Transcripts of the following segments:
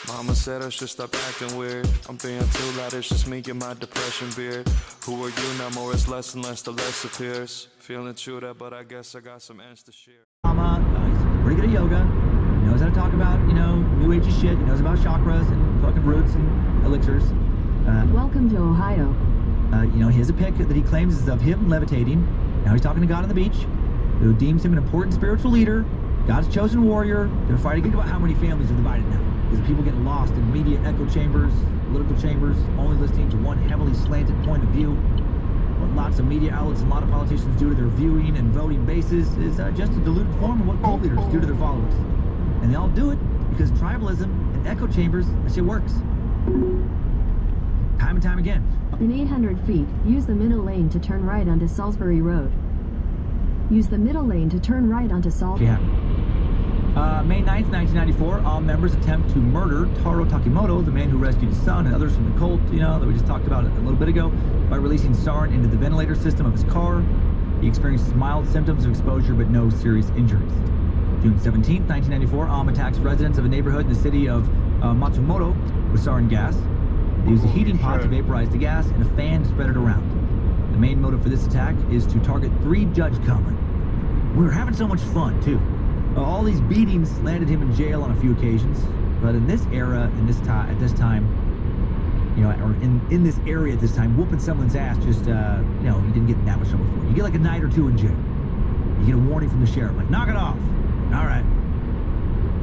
Mama said I should stop acting weird. I'm being too loud, it's just me and my depression beard. Who are you now? More it's less and less, the less appears. Feeling true that, but I guess I got some ends to share. Mama, he's pretty good at yoga. He knows how to talk about, you know, new agey shit. He knows about chakras and fucking roots and elixirs. Welcome to Ohio. You know, he has a pic that he claims is of him levitating. Now he's talking to God on the beach, who deems him an important spiritual leader, God's chosen warrior. They're fighting. Think about how many families are divided now. Because people getting lost in media echo chambers, political chambers, only listening to one heavily slanted point of view. What lots of media outlets and a lot of politicians do to their viewing and voting bases is just a diluted form of what cult leaders do to their followers. And they all do it because tribalism and echo chambers, that shit works. Time and time again. In 800 feet, use the middle lane to turn right onto Salisbury Road. Use the middle lane to turn right onto Salisbury. Yeah. May 9th, 1994, all members attempt to murder Taro Takimoto, the man who rescued his son and others from the cult, you know, that we just talked about a little bit ago, by releasing sarin into the ventilator system of his car. He experiences mild symptoms of exposure but no serious injuries. June 17th, 1994, Aum attacks residents of a neighborhood in the city of Matsumoto with sarin gas. They use a heating pot to vaporize the gas and a fan to spread it around. The main motive for this attack is to target 3 Judge Comer. We were having so much fun, too. All these beatings landed him in jail on a few occasions, but in this era, at this time, you know, or in this area at this time, whooping someone's ass just, you know, you didn't get that much trouble for it. You get like a night or 2 in jail. You get a warning from the sheriff, like, knock it off. All right.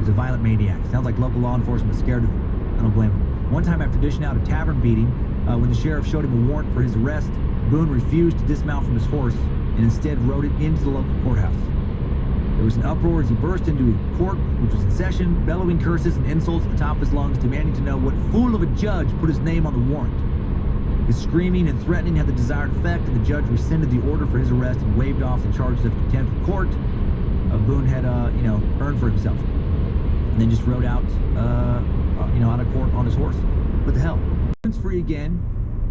He's a violent maniac. Sounds like local law enforcement was scared of him. I don't blame him. One time after dishing out a tavern beating, when the sheriff showed him a warrant for his arrest, Boone refused to dismount from his horse and instead rode it into the local courthouse. There was an uproar as he burst into court, which was in session, bellowing curses and insults at the top of his lungs, demanding to know what fool of a judge put his name on the warrant. His screaming and threatening had the desired effect, and the judge rescinded the order for his arrest and waived off the charges of contempt of court Boone had, you know, earned for himself. And then just rode out, you know, out of court on his horse. What the hell? Boone's free again.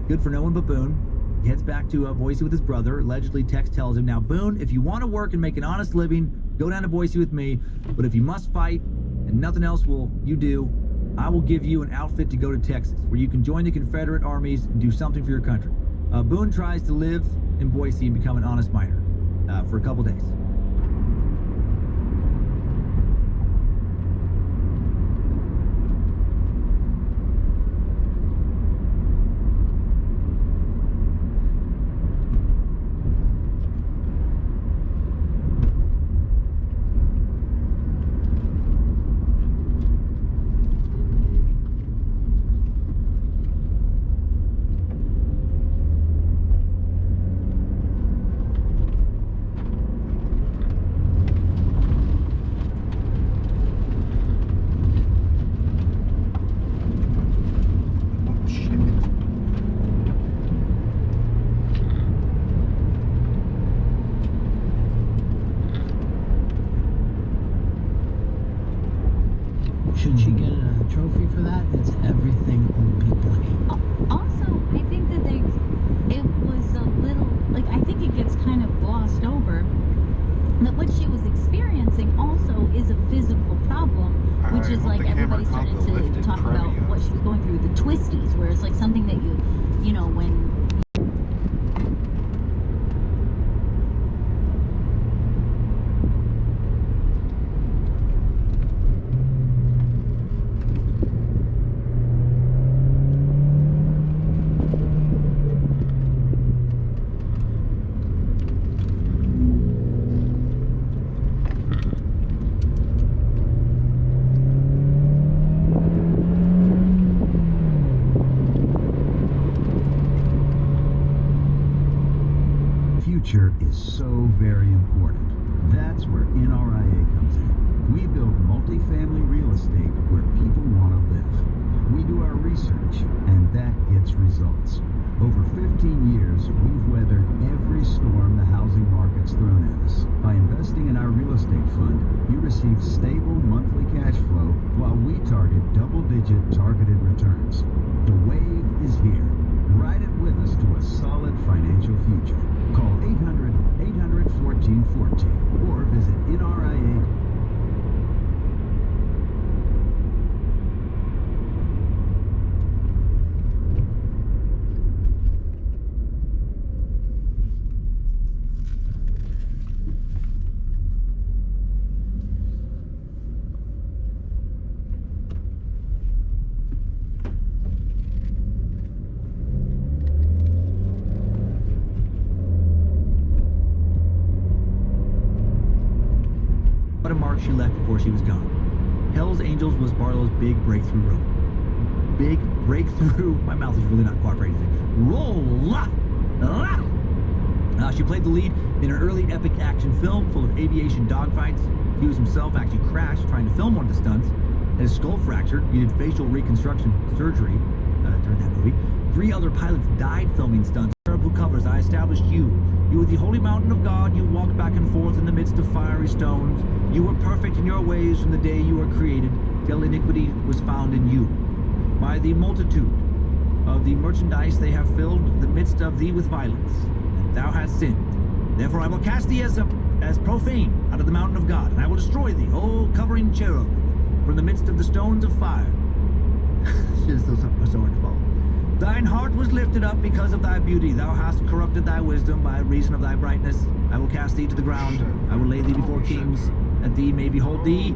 Good for no one but Boone. He heads back to Boise with his brother. Allegedly, Tex tells him, now, Boone, if you want to work and make an honest living, go down to Boise with me. But if you must fight and nothing else will you do, I will give you an outfit to go to Texas, where you can join the Confederate armies and do something for your country. Boone tries to live in Boise and become an honest miner for a couple days. Should she get a trophy for that? It's everything old people hate. Also, I think that it was a little, like, I think it gets kind of glossed over that what she was experiencing also is a physical problem, which is like everybody started to talk about what she was going through, the twisties, where it's like something that you know, when is so very important. That's where NRIA comes in. We build multifamily real estate where people want to live. We do our research, and that gets results. Over 15 years, we've weathered every storm the housing market's thrown at us. By investing in our real estate fund, you receive stable monthly cash flow while we target double-digit targeted returns. The wave is here. Ride it with us to a solid financial future. Call 800-800-1414 or visit NRIA. she was gone. Hell's Angels was Barlow's big breakthrough role. Big breakthrough. My mouth is really not cooperating. Roll! She played the lead in an early epic action film full of aviation dogfights. Hughes himself actually crashed trying to film one of the stunts. His skull fractured, needed facial reconstruction surgery during that movie. 3 other pilots died filming stunts. Who covers, I established you. You were the holy mountain of God. You walked back and forth in the midst of fiery stones. You were perfect in your ways from the day you were created, till iniquity was found in you. By the multitude of the merchandise they have filled the midst of thee with violence, and thou hast sinned. Therefore I will cast thee as profane out of the mountain of God, and I will destroy thee, O covering cherub, from the midst of the stones of fire. Shit is so hard to follow. Thine heart was lifted up because of thy beauty. Thou hast corrupted thy wisdom by reason of thy brightness. I will cast thee to the ground. I will lay thee before kings, that thee may behold thee.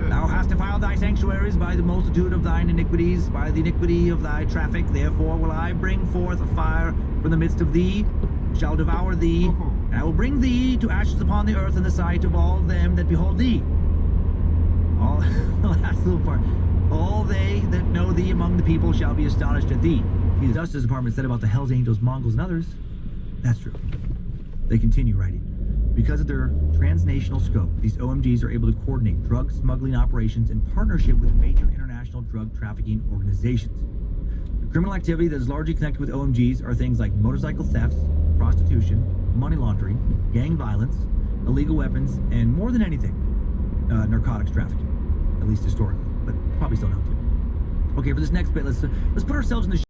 Thou hast defiled thy sanctuaries by the multitude of thine iniquities, by the iniquity of thy traffic. Therefore will I bring forth a fire from the midst of thee, shall devour thee, and I will bring thee to ashes upon the earth in the sight of all them that behold thee. All the last little part. All they that know thee among the people shall be astonished at thee. The Justice Department said about the Hells Angels, Mongols, and others. That's true. They continue writing. Because of their transnational scope, these OMGs are able to coordinate drug smuggling operations in partnership with major international drug trafficking organizations. The criminal activity that is largely connected with OMGs are things like motorcycle thefts, prostitution, money laundering, gang violence, illegal weapons, and more than anything, narcotics trafficking, at least historically, but probably still now too. Okay, for this next bit, let's put ourselves in the